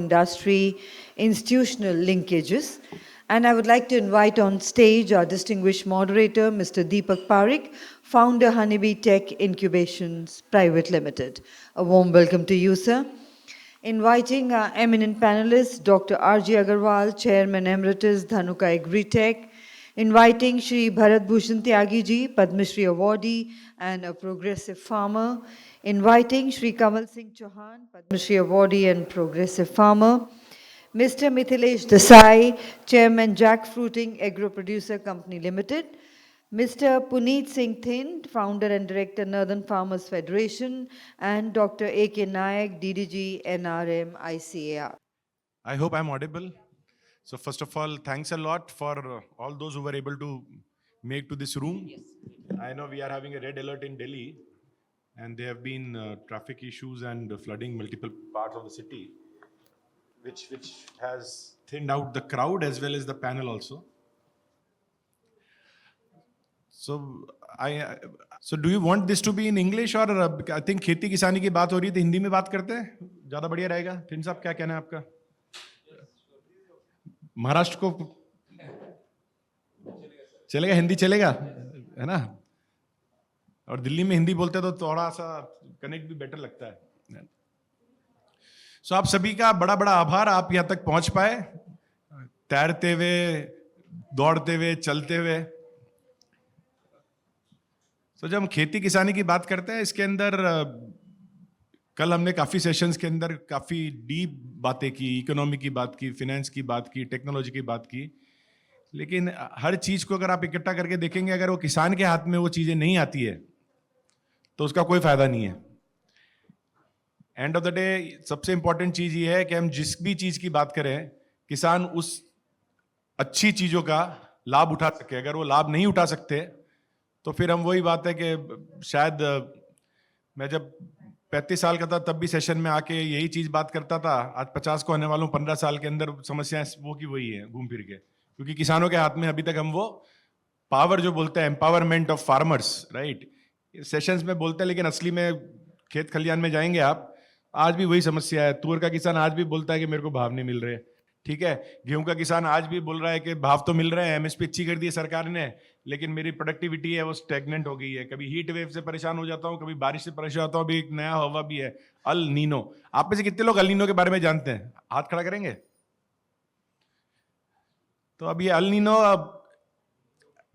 industry institutional linkages. And I would like to invite on stage our distinguished moderator, Mr. Deepak Parekh, founder Honeybee Tech Incubations Private Limited. A warm welcome to you, sir. Inviting our eminent panelists, Dr. R.G. Agarwal, Chairman Emeritus, Dhanuka Agritech. Inviting Shri Bharat Bhushan Tyagi ji, Padma Shri awardee and a progressive farmer. Inviting Shri Kamal Singh Chauhan, Padma Shri awardee and progressive farmer. Mr. Mithilesh Desai, Chairman Jackfruiting Agro Producer Company Limited. Mr. Puneet Singh Thind, Founder and Director, Northern Farmers Federation, and Dr. A.K. Nayak, DDG, NRM, ICAR. I hope I'm audible. So first of all, thanks a lot for all those who were able to make to this room. Yes. I know we are having a red alert in Delhi, and there have been traffic issues and flooding multiple parts of the city, which has thinned out the crowd as well as the panel also. So do you want this to be in English or I think खेती किसानी की बात हो रही है तो हिंदी में बात करते हैं, ज़्यादा बढ़िया रहेगा. फिर साहब क्या कहना है आपका? महाराष्ट्र को चलेगा, हिंदी चलेगा, है ना? और दिल्ली में हिंदी बोलते हैं तो थोड़ा सा कनेक्ट भी बेटर लगता है. सो आप सभी का बड़ा बड़ा आभार, आप यहाँ तक पहुंच पाए, तैरते हुए, दौड़ते हुए, चलते हुए. तो जब हम खेती किसानी की बात करते हैं, इसके अंदर कल हमने काफ़ी सेशंस के अंदर काफ़ी डीप बातें की, इकोनॉमी की बात की, फिनेंस की बात की, टेक्नोलॉजी की बात की. लेकिन हर चीज़ को अगर आप इकट्ठा करके देखेंगे, अगर वो किसान के हाथ में वो चीज़ें नहीं आती है तो उसका कोई फ़ायदा नहीं है. एंड ऑफ द डे सबसे इंपॉर्टेंट चीज़ ये है कि हम जिस भी चीज़ की बात करें, किसान उस अच्छी चीज़ों का लाभ उठा सके. अगर वो लाभ नहीं उठा सकते तो फिर हम वही बात है कि शायद मैं जब 35 साल का था तब भी सेशन में आके यही चीज़ बात करता था. आज 50 को आने वालों 15 साल के अंदर समस्याएं वो की वही है घूम फिर के, क्योंकि किसानों के हाथ में अभी तक हम वो पावर जो बोलते हैं, empowerment of farmers, right, sessions में बोलते हैं, लेकिन असली में खेत खलियान में जाएंगे आप, आज भी वही समस्या है. तुअर का किसान आज भी बोलता है कि मेरे को भाव नहीं मिल रहे. ठीक है, गेहूं का किसान आज भी बोल रहा है कि भाव तो मिल रहे हैं, एमएसपी अच्छी कर दी है सरकार ने, लेकिन मेरी प्रोडक्टिविटी है वो स्टैग्नेंट हो गई है. कभी हीट वेव से परेशान हो जाता हूँ, कभी बारिश से परेशान होता हूँ. अभी एक नया हवा भी है, अल नीनो. आप में से कितने लोग अल नीनो के बारे में जानते हैं? हाथ खड़ा करेंगे. तो अब ये अल नीनो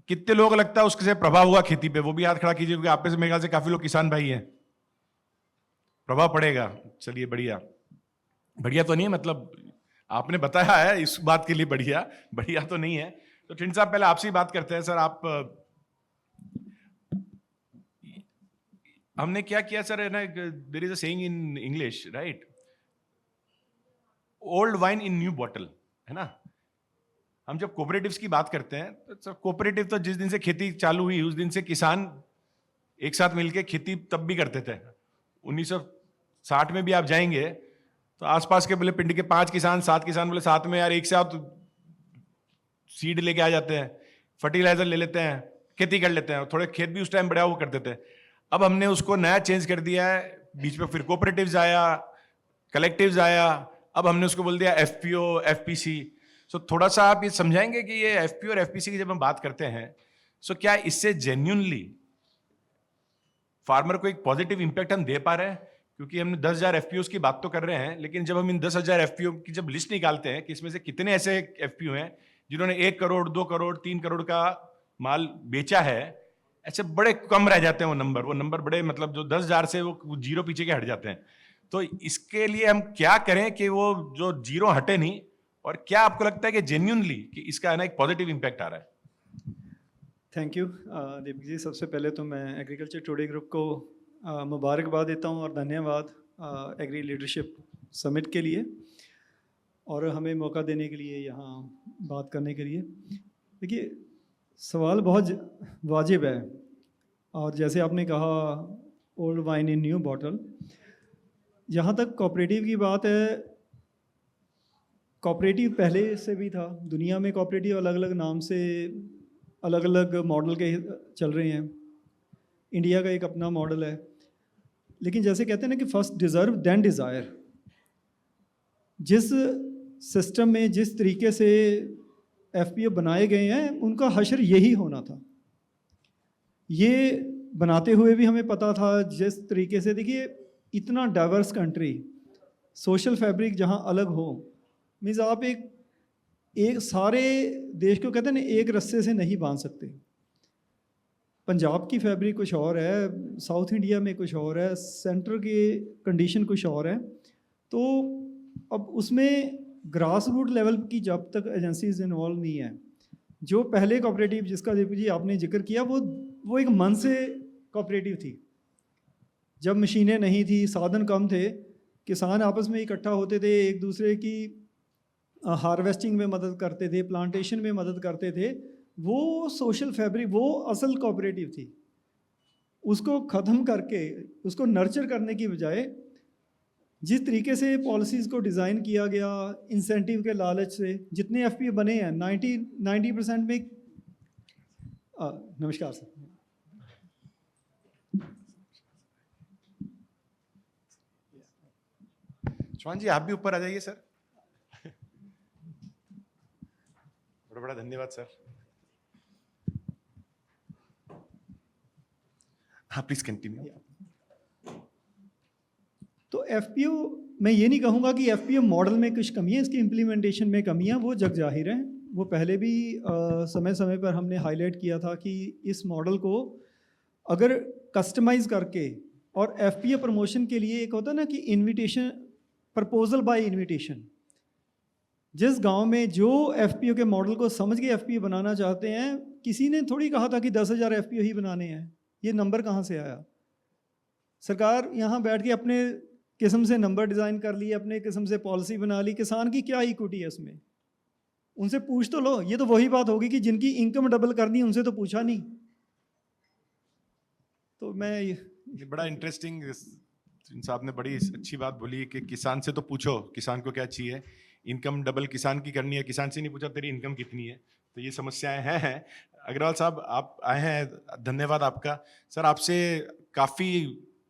कितने लोग लगता है उससे प्रभाव हुआ खेती पे? वो भी हाथ खड़ा कीजिए, क्योंकि आप में से मेरे ख्याल से काफी लोग किसान भाई हैं. प्रभाव पड़ेगा. चलिए बढ़िया. बढ़िया तो नहीं है, मतलब आपने बताया है इस बात के लिए बढ़िया, बढ़िया तो नहीं है. तो ठिंड साहब पहले आपसे ही बात करते हैं. सर आप, हमने क्या किया सर, है ना, there is a saying in English, right, old wine in new bottle, है ना. हम जब कोऑपरेटिव्स की बात करते हैं तो सर कोऑपरेटिव तो जिस दिन से खेती चालू हुई उस दिन से किसान एक साथ मिलकर खेती तब भी करते थे. 1960 में भी आप जाएंगे तो आसपास के बोले पिंड के 5 किसान 7 किसान बोले साथ में यार एक साथ सीड लेके आ जाते हैं, फर्टिलाइजर ले लेते हैं, खेती कर लेते हैं. थोड़े खेत भी उस टाइम बड़ा वो करते थे. अब हमने उसको नया चेंज कर दिया है. बीच में फिर कोऑपरेटिव्स आया, कलेक्टिव्स आया, अब हमने उसको बोल दिया एफपीओ, एफपीसी. सो थोड़ा सा आप ये समझाएंगे कि ये एफपीओ और एफपीसी की जब हम बात करते हैं, सो क्या इससे जेन्युइनली फार्मर को एक पॉजिटिव इंपैक्ट हम दे पा रहे हैं? क्योंकि हम 10,000 एफपीओ की बात तो कर रहे हैं, लेकिन जब हम इन 10,000 एफपीओ की जब लिस्ट निकालते हैं कि इसमें से कितने ऐसे एफपीओ हैं जिन्होंने 1 करोड़ 2 करोड़ 3 करोड़ का माल बेचा है, ऐसे बड़े कम रह जाते हैं वो नंबर बड़े, मतलब जो 10,000 से वो जीरो पीछे के हट जाते हैं. तो इसके लिए हम क्या करें कि वो जो जीरो हटे नहीं, और क्या आपको लगता है कि जेन्युइनली कि इसका है ना एक पॉजिटिव इंपैक्ट आ रहा है? Thank you Deepak ji. सबसे पहले तो मैं एग्रीकल्चर टुडे ग्रुप को मुबारकबाद देता हूं और धन्यवाद एग्री लीडरशिप समिट के लिए और हमें मौका देने के लिए, यहाँ बात करने के लिए. देखिए, सवाल बहुत वाजिब है, और जैसे आपने कहा old wine in new bottle, जहाँ तक कोऑपरेटिव की बात है, कोऑपरेटिव पहले से भी था. दुनिया में कोऑपरेटिव अलग अलग नाम से अलग अलग मॉडल के चल रहे हैं. इंडिया का एक अपना मॉडल है, लेकिन जैसे कहते हैं ना कि फर्स्ट डिज़र्व देन डिज़ायर. जिस सिस्टम में जिस तरीके से एफपीओ बनाए गए हैं उनका हशर यही होना था। ये बनाते हुए भी हमें पता था जिस तरीके से, देखिए इतना डाइवर्स कंट्री, सोशल फैब्रिक जहाँ अलग हो, मीन्स आप एक सारे देश को कहते हैं ना एक रस्से से नहीं बांध सकते। पंजाब की फैब्रिक कुछ और है, साउथ इंडिया में कुछ और है, सेंटर की कंडीशन कुछ और है। तो अब उसमें ग्रास रूट लेवल की जब तक एजेंसीज इन्वॉल्व नहीं है, जो पहले कोऑपरेटिव जिसका दीपक जी आपने जिक्र किया, वो एक मन से कोऑपरेटिव थी। जब मशीनें नहीं थी, साधन कम थे, किसान आपस में इकट्ठा होते थे, एक दूसरे की हार्वेस्टिंग में मदद करते थे, प्लांटेशन में मदद करते थे। वो सोशल फैब्रिक, वो असल कोऑपरेटिव थी। उसको ख़त्म करके उसको नर्चर करने की बजाय जिस तरीके से पॉलिसीज़ को डिज़ाइन किया गया, इंसेंटिव के लालच से जितने एफपीओ बने हैं 90% में नमस्कार सर। चौहान जी आप भी ऊपर आ जाइए सर। बड़ा बड़ा धन्यवाद सर। हाँ प्लीज कंटिन्यू। तो एफपीओ, मैं ये नहीं कहूँगा कि एफपीओ मॉडल में कुछ कमी है, इसकी इम्प्लीमेंटेशन में कमियाँ वो जग जाहिर हैं। वो पहले भी समय समय पर हमने हाईलाइट किया था कि इस मॉडल को अगर कस्टमाइज़ करके, और एफपीओ प्रमोशन के लिए एक होता है ना कि इनविटेशन, प्रपोजल बाय इनविटेशन, जिस गांव में जो एफपीओ के मॉडल को समझ के एफपीओ बनाना चाहते हैं, किसी ने थोड़ी कहा था कि 10,000 एफपीओ ही बनाने हैं। ये नंबर कहाँ से आया? सरकार यहाँ बैठ के अपने किस्म से नंबर डिज़ाइन कर लिए, अपने किस्म से पॉलिसी बना ली। किसान की क्या इक्विटी है इसमें? उनसे पूछ तो लो। ये तो वही बात होगी कि जिनकी इनकम डबल करनी, उनसे तो पूछा नहीं। तो मैं बड़ा इंटरेस्टिंग, साहब ने बड़ी अच्छी बात बोली कि किसान से तो पूछो किसान को क्या चाहिए। इनकम डबल किसान की करनी है, किसान से नहीं पूछा तेरी इनकम कितनी है। तो ये समस्याएं हैं। अग्रवाल साहब आप आए हैं, धन्यवाद आपका। सर आपसे काफ़ी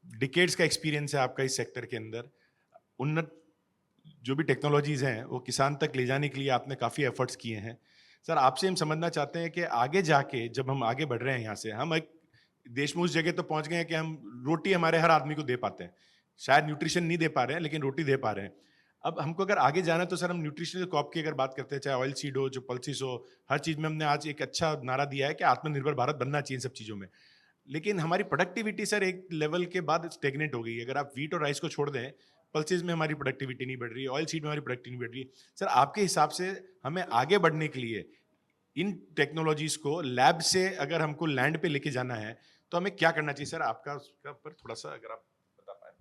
डिकेड्स का एक्सपीरियंस है आपका इस सेक्टर के अंदर। उन्नत जो भी टेक्नोलॉजीज़ हैं वो किसान तक ले जाने के लिए आपने काफ़ी एफर्ट्स किए हैं। सर आपसे हम समझना चाहते हैं कि आगे जाके जब हम आगे बढ़ रहे हैं यहाँ से, हम एक देश में उस जगह तो पहुँच गए हैं कि हम रोटी हमारे हर आदमी को दे पाते हैं। शायद न्यूट्रिशन नहीं दे पा रहे हैं लेकिन रोटी दे पा रहे हैं। अब हमको अगर आगे जाना है तो सर हम न्यूट्रिशनल क्रॉप की अगर बात करते हैं, चाहे ऑयल सीड हो, जो पल्सिस हो, हर चीज़ में हमने आज एक अच्छा नारा दिया है कि आत्मनिर्भर भारत बनना चाहिए इन सब चीज़ों में। लेकिन हमारी प्रोडक्टिविटी सर एक लेवल के बाद स्टेगनेट हो गई है। अगर आप व्हीट और राइस को छोड़ दें, पल्सेस में हमारी प्रोडक्टिविटी नहीं बढ़ रही, ऑयल सीड में हमारी प्रोडक्टिविटी नहीं बढ़ रही। सर आपके हिसाब से हमें आगे बढ़ने के लिए इन टेक्नोलॉजीज को लैब से अगर हमको लैंड पे लेके जाना है तो हमें क्या करना चाहिए सर? आपका उसका पर थोड़ा सा अगर आप बता पाए तो।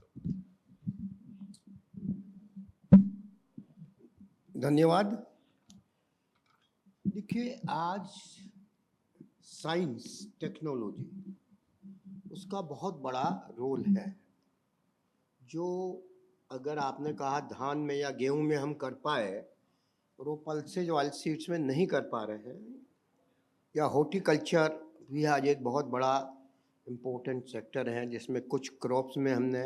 धन्यवाद। देखिए आज साइंस टेक्नोलॉजी उसका बहुत बड़ा रोल है। जो अगर आपने कहा धान में या गेहूं में हम कर पाए और वो पल्सेज ऑयल सीड्स में नहीं कर पा रहे हैं, या हॉर्टिकल्चर भी आज एक बहुत बड़ा इम्पोर्टेंट सेक्टर है जिसमें कुछ क्रॉप्स में हमने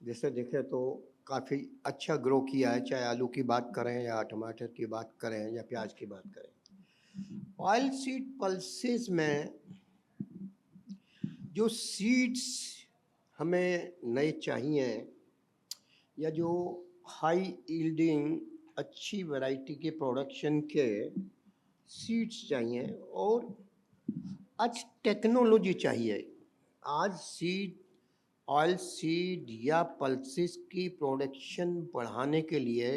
जैसे देखे तो काफ़ी अच्छा ग्रो किया है, चाहे आलू की बात करें या टमाटर की बात करें या प्याज की बात करें। ऑयल सीड पल्सेस में जो सीड्स हमें नए चाहिए या जो हाई यील्डिंग अच्छी वैरायटी के प्रोडक्शन के सीड्स चाहिए और आज टेक्नोलॉजी चाहिए। आज सीड, ऑयल सीड या पल्सेस की प्रोडक्शन बढ़ाने के लिए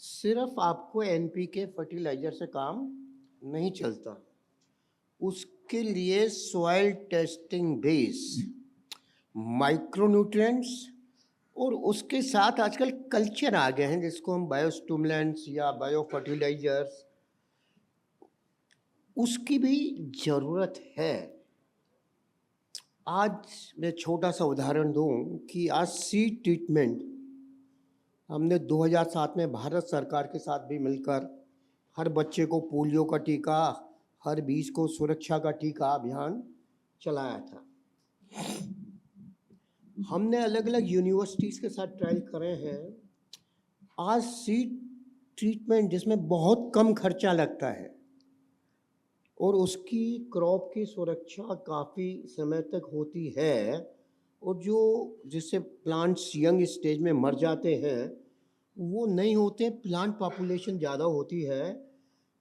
सिर्फ आपको एनपीके फर्टिलाइज़र से काम नहीं चलता। उसके लिए सॉइल टेस्टिंग बेस, माइक्रोन्यूट्रिएंट्स और उसके साथ आजकल कल्चर आ गए हैं जिसको हम बायोस्टिमुलेंट्स या बायो फर्टिलाइजर्स, उसकी भी ज़रूरत है। आज मैं छोटा सा उदाहरण दूं कि आज सीड ट्रीटमेंट हमने 2007 में भारत सरकार के साथ भी मिलकर हर बच्चे को पोलियो का टीका, हर बीज को सुरक्षा का टीका अभियान चलाया था। हमने अलग अलग यूनिवर्सिटीज़ के साथ ट्रायल करे हैं। आज सीड ट्रीटमेंट जिसमें बहुत कम खर्चा लगता है और उसकी क्रॉप की सुरक्षा काफ़ी समय तक होती है, और जो जिससे प्लांट्स यंग स्टेज में मर जाते हैं वो नहीं होते, प्लांट पॉपुलेशन ज़्यादा होती है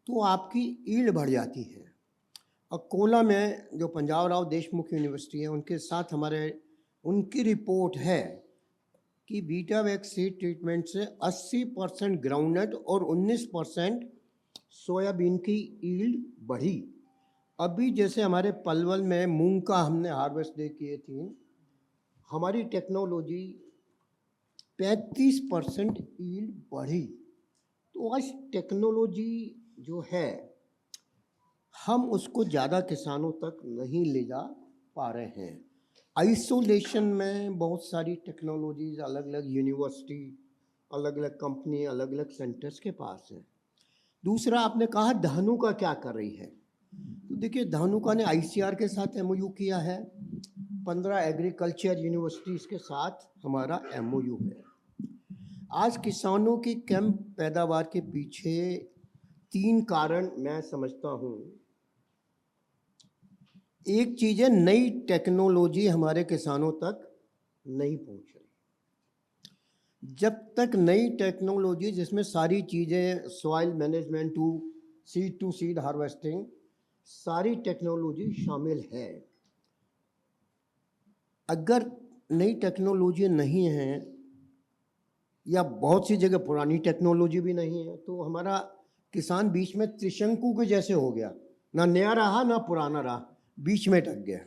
तो आपकी ईल्ड बढ़ जाती है। अकोला में जो पंजाब राव देशमुख यूनिवर्सिटी है उनके साथ उनकी रिपोर्ट है कि बीटावैक्स सीड ट्रीटमेंट से 80% ग्राउंडनट और 19% सोयाबीन की ईल्ड बढ़ी। अभी जैसे हमारे पलवल में मूंग का हमने हार्वेस्ट डे किए थे, हमारी टेक्नोलॉजी 35% ईल्ड बढ़ी। तो आज टेक्नोलॉजी जो है हम उसको ज़्यादा किसानों तक नहीं ले जा पा रहे हैं। आइसोलेशन में बहुत सारी टेक्नोलॉजीज अलग अलग यूनिवर्सिटी, अलग अलग कंपनी, अलग अलग सेंटर्स के पास है। दूसरा आपने कहा धानुका क्या कर रही है, तो देखिए धानुका ने आईसीआर के साथ एमओयू किया है, 15 एग्रीकल्चर यूनिवर्सिटीज़ के साथ हमारा एमओयू है। आज किसानों की कम पैदावार के पीछे 3 कारण मैं समझता हूँ। एक चीज़ है नई टेक्नोलॉजी हमारे किसानों तक नहीं पहुँच रही। जब तक नई टेक्नोलॉजी जिसमें सारी चीज़ें soil management to seed harvesting सारी टेक्नोलॉजी शामिल है, अगर नई टेक्नोलॉजी नहीं है या बहुत सी जगह पुरानी टेक्नोलॉजी भी नहीं है तो हमारा किसान बीच में त्रिशंकु के जैसे हो गया, ना नया रहा ना पुराना रहा, बीच में अटक गया।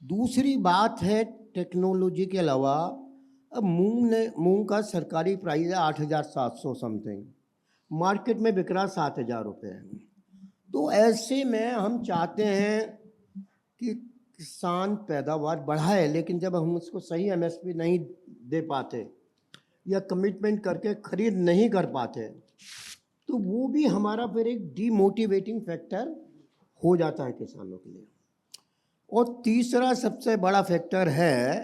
दूसरी बात है टेक्नोलॉजी के अलावा अब मूंग का सरकारी प्राइस है 8,700 समथिंग, मार्केट में बिक रहा 7,000 रुपये। तो ऐसे में हम चाहते हैं कि किसान पैदावार बढ़ाए, लेकिन जब हम उसको सही एमएसपी नहीं दे पाते या कमिटमेंट करके खरीद नहीं कर पाते तो वो भी हमारा फिर एक डीमोटिवेटिंग फैक्टर हो जाता है किसानों के लिए। और तीसरा सबसे बड़ा फैक्टर है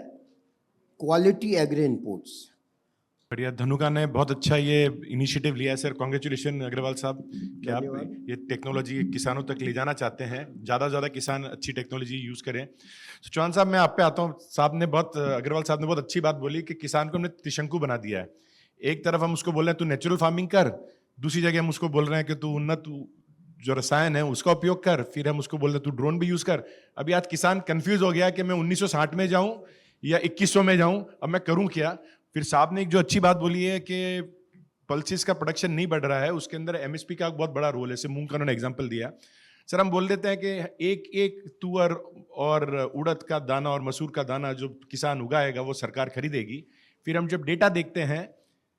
क्वालिटी एग्री इनपुट्स। बढ़िया, धनुका ने बहुत अच्छा ये इनिशिएटिव लिया है सर, कॉन्ग्रेचुलेशन अग्रवाल साहब कि आप ये टेक्नोलॉजी किसानों तक ले जाना चाहते हैं, ज़्यादा से ज़्यादा किसान अच्छी टेक्नोलॉजी यूज़ करें। तो चौहान साहब मैं आप पे आता हूँ। अग्रवाल साहब ने बहुत अच्छी बात बोली कि किसान को हमने त्रिशंकु बना दिया है। एक तरफ हम उसको बोल रहे हैं तू नेचुरल फार्मिंग कर, दूसरी जगह हम उसको बोल रहे हैं कि तू उन्नत जो रसायन है उसका उपयोग कर, फिर हम उसको बोल रहे हैं तू ड्रोन भी यूज़ कर। अभी आज किसान कन्फ्यूज हो गया कि मैं 1960 में जाऊँ या 2100 में जाऊँ, अब मैं करूँ क्या। फिर साहब ने एक जो अच्छी बात बोली है कि पल्सेस का प्रोडक्शन नहीं बढ़ रहा है, उसके अंदर एमएसपी का बहुत बड़ा रोल है। जैसे मूंग का उन्होंने एग्जांपल दिया। सर हम बोल देते हैं कि एक एक तुअर और उड़द का दाना और मसूर का दाना जो किसान उगाएगा वो सरकार खरीदेगी। फिर हम जब डेटा देखते हैं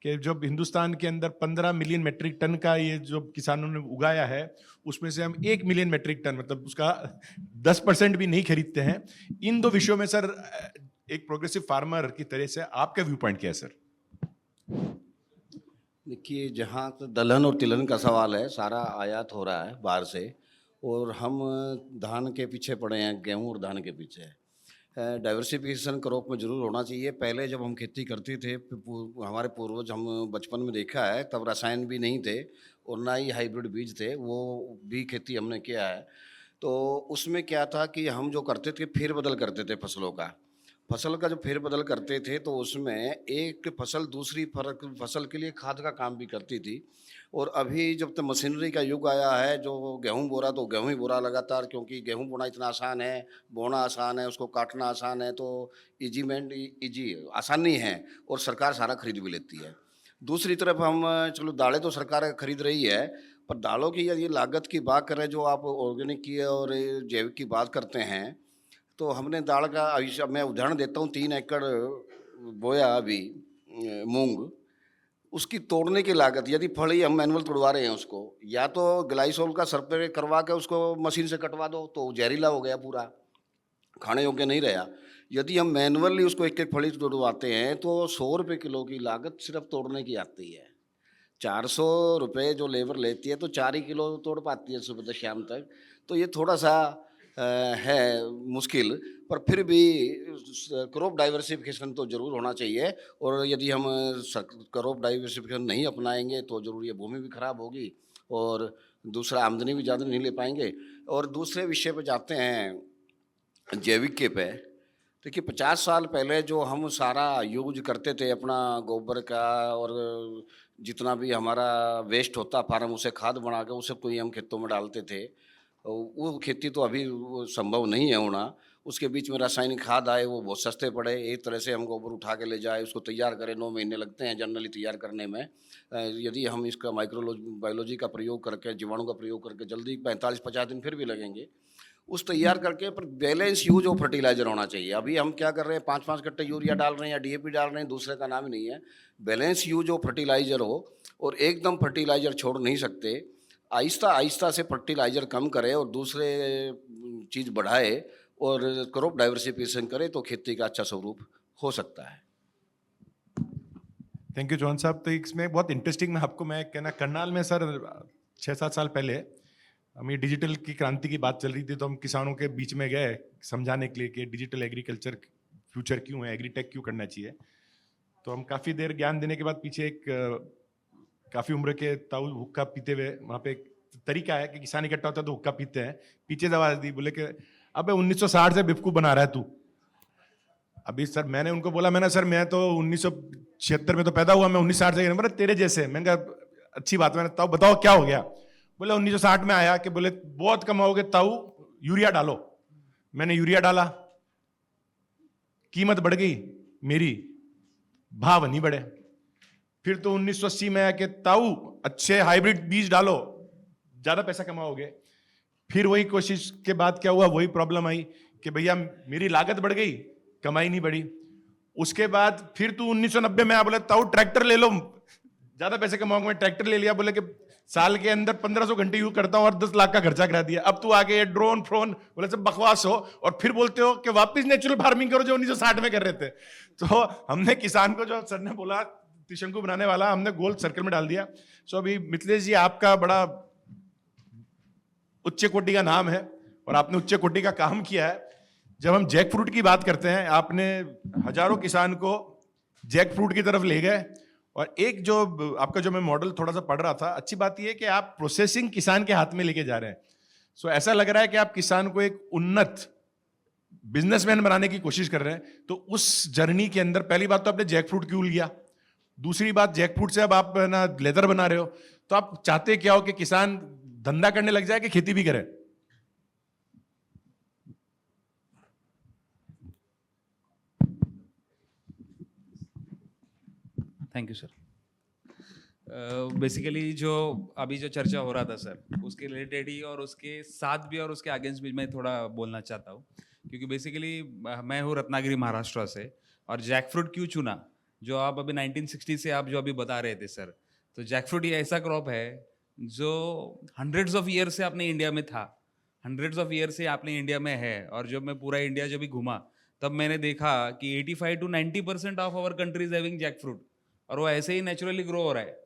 कि जब हिंदुस्तान के अंदर 15 मिलियन मेट्रिक टन का ये जो किसानों ने उगाया है उसमें से हम 1 मिलियन मेट्रिक टन मतलब उसका 10% भी नहीं खरीदते हैं। इन दो विषयों में सर एक प्रोग्रेसिव फार्मर की तरह से आपका व्यू पॉइंट क्या है सर? देखिए, जहाँ तो दलहन और तिलहन का सवाल है, सारा आयात हो रहा है बाहर से और हम धान के पीछे पड़े हैं, गेहूं और धान के पीछे। डाइवर्सिफिकेशन क्रॉप में ज़रूर होना चाहिए। पहले जब हम खेती करते थे, हमारे पूर्वज, हम बचपन में देखा है, तब रसायन भी नहीं थे और ना ही हाइब्रिड बीज थे, वो भी खेती हमने किया है। तो उसमें क्या था कि हम जो करते थे फेर बदल करते थे फसल का जो फेरबदल करते थे तो उसमें एक फसल दूसरी फसल के लिए खाद का काम भी करती थी। और अभी जब तक मशीनरी का युग आया है, जो गेहूं बोरा तो गेहूं ही बोरा लगातार, क्योंकि गेहूं बोना इतना आसान है, बोना आसान है, उसको काटना आसान है, तो आसानी है और सरकार सारा खरीद भी लेती है। दूसरी तरफ हम चलो दालें तो सरकार खरीद रही है, पर दालों की यदि लागत की बात करें, जो आप ऑर्गेनिक की और जैविक की बात करते हैं, तो हमने दाल का मैं उदाहरण देता हूँ। 3 एकड़ बोया अभी मूंग, उसकी तोड़ने की लागत, यदि फली हम मैनुअल तोड़वा रहे हैं उसको, या तो ग्लाइसोल का स्प्रे करवा के उसको मशीन से कटवा दो तो जहरीला हो गया, पूरा खाने योग्य नहीं रहा। यदि हम मैनुअली उसको एक एक फली तोड़वाते हैं तो 100 रुपये किलो की लागत सिर्फ तोड़ने की आती है। 400 रुपये जो लेबर लेती है तो 4 ही किलो तोड़ पाती है सुबह से शाम तक। तो ये थोड़ा सा है मुश्किल, पर फिर भी क्रॉप डाइवर्सिफिकेशन तो ज़रूर होना चाहिए। और यदि हम क्रॉप डाइवर्सिफिकेशन नहीं अपनाएंगे तो ज़रूर ये भूमि भी खराब होगी और दूसरा आमदनी भी ज़्यादा नहीं ले पाएंगे। और दूसरे विषय पे जाते हैं, जैविक के पे। देखिए 50 साल पहले जो हम सारा यूज करते थे अपना गोबर का, और जितना भी हमारा वेस्ट होता फार्म उसे खाद बना के उसे कोई हम खेतों में डालते थे, वो खेती तो अभी वो संभव नहीं है होना। उसके बीच में रासायनिक खाद आए, वो बहुत सस्ते पड़े। एक तरह से हम गोबर उठा के ले जाए, उसको तैयार करें, 9 महीने लगते हैं जनरली तैयार करने में। यदि हम इसका बायोलॉजी का प्रयोग करके, जीवाणु का प्रयोग करके, जल्दी 45-50 दिन फिर भी लगेंगे उस तैयार करके। पर बैलेंस यूज ऑफ फर्टिलाइजर होना चाहिए। अभी हम क्या कर रहे हैं, 5-5 कट्टे यूरिया डाल रहे हैं या डीएपी डाल रहे हैं, दूसरे का नाम ही नहीं है। बैलेंस यूज ऑफ फर्टिलाइजर हो, और एकदम फर्टिलाइजर छोड़ नहीं सकते। आहिस्ता आहिस्ता से फर्टिलाइजर कम करे और दूसरे चीज़ बढ़ाए और क्रॉप डाइवर्सिफिकेशन करे तो खेती का अच्छा स्वरूप हो सकता है। थैंक यू चौहान साहब। तो इसमें बहुत इंटरेस्टिंग, मैं कहना, करनाल में सर 6-7 साल पहले हम ये डिजिटल की क्रांति की बात चल रही थी, तो हम किसानों के बीच में गए समझाने के लिए कि डिजिटल एग्रीकल्चर फ्यूचर क्यों है, एग्रीटेक क्यों करना चाहिए। तो हम काफ़ी देर ज्ञान देने के बाद पीछे एक काफ़ी उम्र के ताऊ हुक्का पीते हुए, वहाँ पे एक तरीका है कि किसान इकट्ठा होता है तो हुक्का पीते हैं, पीछे से आवाज़ दी, बोले कि अबे 1960 से बेवकूफ़ बना रहा है तू। अभी सर मैंने उनको बोला, मैंने सर मैं तो 1976 में तो पैदा हुआ, मैं 1960 से, बोले तेरे जैसे। मैंने कहा अच्छी बात, मैंने ताऊ बताओ क्या हो गया। बोले 1960 में आया कि बोले बहुत कमाओगे ताऊ, यूरिया डालो। मैंने यूरिया डाला, कीमत बढ़ गई मेरी, भाव नहीं बढ़े। फिर तो 1980 में आया कि ताऊ अच्छे हाइब्रिड बीज डालो, ज्यादा पैसा कमाओगे। फिर वही कोशिश के बाद क्या हुआ, वही प्रॉब्लम आई कि भैया मेरी लागत बढ़ गई, कमाई नहीं बढ़ी। उसके बाद फिर तू 1990 में आया, बोले ताऊ ट्रैक्टर ले लो, ज्यादा पैसे कमाऊंगा। मैं ट्रैक्टर ले लिया, बोले कि साल के अंदर 1500 घंटे यूज करता हूं और 10 लाख का खर्चा करा दिया। अब तू आगे ड्रोन फ्रोन, बोले सब बकवास हो, और फिर बोलते हो कि वापस नेचुरल फार्मिंग करो जो 1960 में कर रहे थे। तो हमने किसान को, जो सर ने बोला त्रिशंकु बनाने वाला, हमने गोल सर्कल में डाल दिया। सो अभी मिथिलेश जी आपका बड़ा उच्च कोटि का नाम है और आपने उच्च कोटि का काम किया है। जब हम जैक फ्रूट की बात करते हैं, आपने हजारों किसान को जैक फ्रूट की तरफ ले गए। और एक जो आपका जो मैं मॉडल थोड़ा सा पढ़ रहा था, अच्छी बात यह है कि आप प्रोसेसिंग किसान के हाथ में लेके जा रहे हैं। सो ऐसा लग रहा है कि आप किसान को एक उन्नत बिजनेसमैन बनाने की कोशिश कर रहे हैं। तो उस जर्नी के अंदर पहली बात तो आपने जैक फ्रूट क्यों लिया, दूसरी बात जैक फ्रूट से अब आप ना लेदर बना रहे हो, तो आप चाहते क्या हो कि किसान धंधा करने लग जाए कि खेती भी करे? Thank you sir. बेसिकली जो अभी जो चर्चा हो रहा था सर, उसके रिलेटेड ही और उसके साथ भी और उसके अगेंस्ट भी मैं थोड़ा बोलना चाहता हूँ। क्योंकि बेसिकली मैं हूँ रत्नागिरी महाराष्ट्र से, और जैक फ्रूट क्यों चुना, जो आप अभी 1960 से आप जो अभी बता रहे थे सर, तो जैक फ्रूट ये ऐसा क्रॉप है जो हंड्रेड्स ऑफ ईयर से अपने इंडिया में था, हंड्रेड्स ऑफ ईयर से अपने इंडिया में है। और जब मैं पूरा इंडिया जब भी घूमा, तब मैंने देखा कि 85 to 90% of our countries having jackfruit, और वो ऐसे ही नेचुरली ग्रो हो रहा है।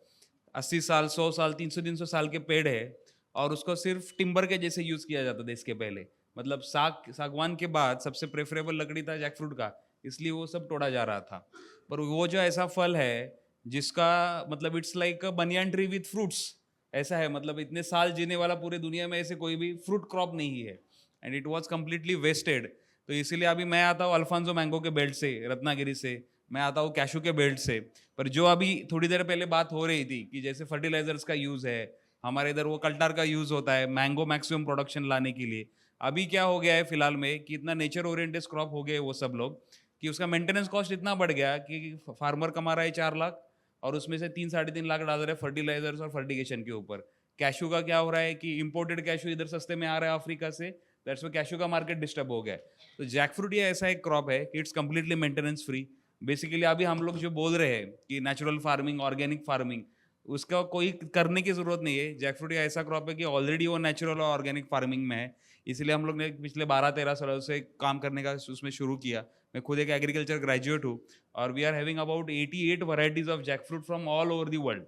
80 साल, 100 साल, 300-300 साल के पेड़ है, और उसको सिर्फ टिम्बर के जैसे यूज किया जाता था इसके पहले। मतलब सागवान के बाद सबसे प्रेफरेबल लकड़ी था जैक फ्रूट का, इसलिए वो सब तोड़ा जा रहा था। पर वो जो ऐसा फल है जिसका मतलब it's like a banyan tree with fruits, ऐसा है। मतलब इतने साल जीने वाला पूरे दुनिया में ऐसे कोई भी फ्रूट क्रॉप नहीं है, and it was completely wasted. तो इसीलिए अभी मैं आता हूँ अल्फांसो मैंगो के बेल्ट से, रत्नागिरी से, मैं आता हूँ कैशू के बेल्ट से। पर जो अभी थोड़ी देर पहले बात हो रही थी कि जैसे फर्टिलाइजर्स का यूज़ है, हमारे इधर वो कल्टार का यूज़ होता है मैंगो मैक्सिमम प्रोडक्शन लाने के लिए। अभी क्या हो गया है फिलहाल में कि इतना नेचर ओरिएंटेड क्रॉप हो गए वो सब लोग, कि उसका मेंटेनेंस कॉस्ट इतना बढ़ गया कि फार्मर कमा रहा है 4 लाख, और उसमें से 3-3.5 लाख डाल रहे हैं फर्टिलाइजर्स और फर्टिगेशन के ऊपर। कैशू का क्या हो रहा है कि इंपोर्टेड कैशू इधर सस्ते में आ रहा है अफ्रीका से, दैट्स व्हाई कैशू का मार्केट डिस्टर्ब हो गया है। तो जैक फ्रूट ये ऐसा एक क्रॉप है कि it's completely maintenance free. Basically अभी हम लोग जो बोल रहे हैं कि नेचुरल फार्मिंग, ऑर्गेनिक फार्मिंग, उसका कोई करने की जरूरत नहीं है। जैक फ्रूट ऐसा क्रॉप है कि ऑलरेडी वो नेचुरल और ऑर्गेनिक फार्मिंग में है, इसलिए हम लोग ने पिछले 12-13 सालों से काम करने का उसमें शुरू किया। मैं खुद एक एग्रीकल्चर ग्रेजुएट हूँ, और we are having about 88 varieties of jackfruit from all over the world.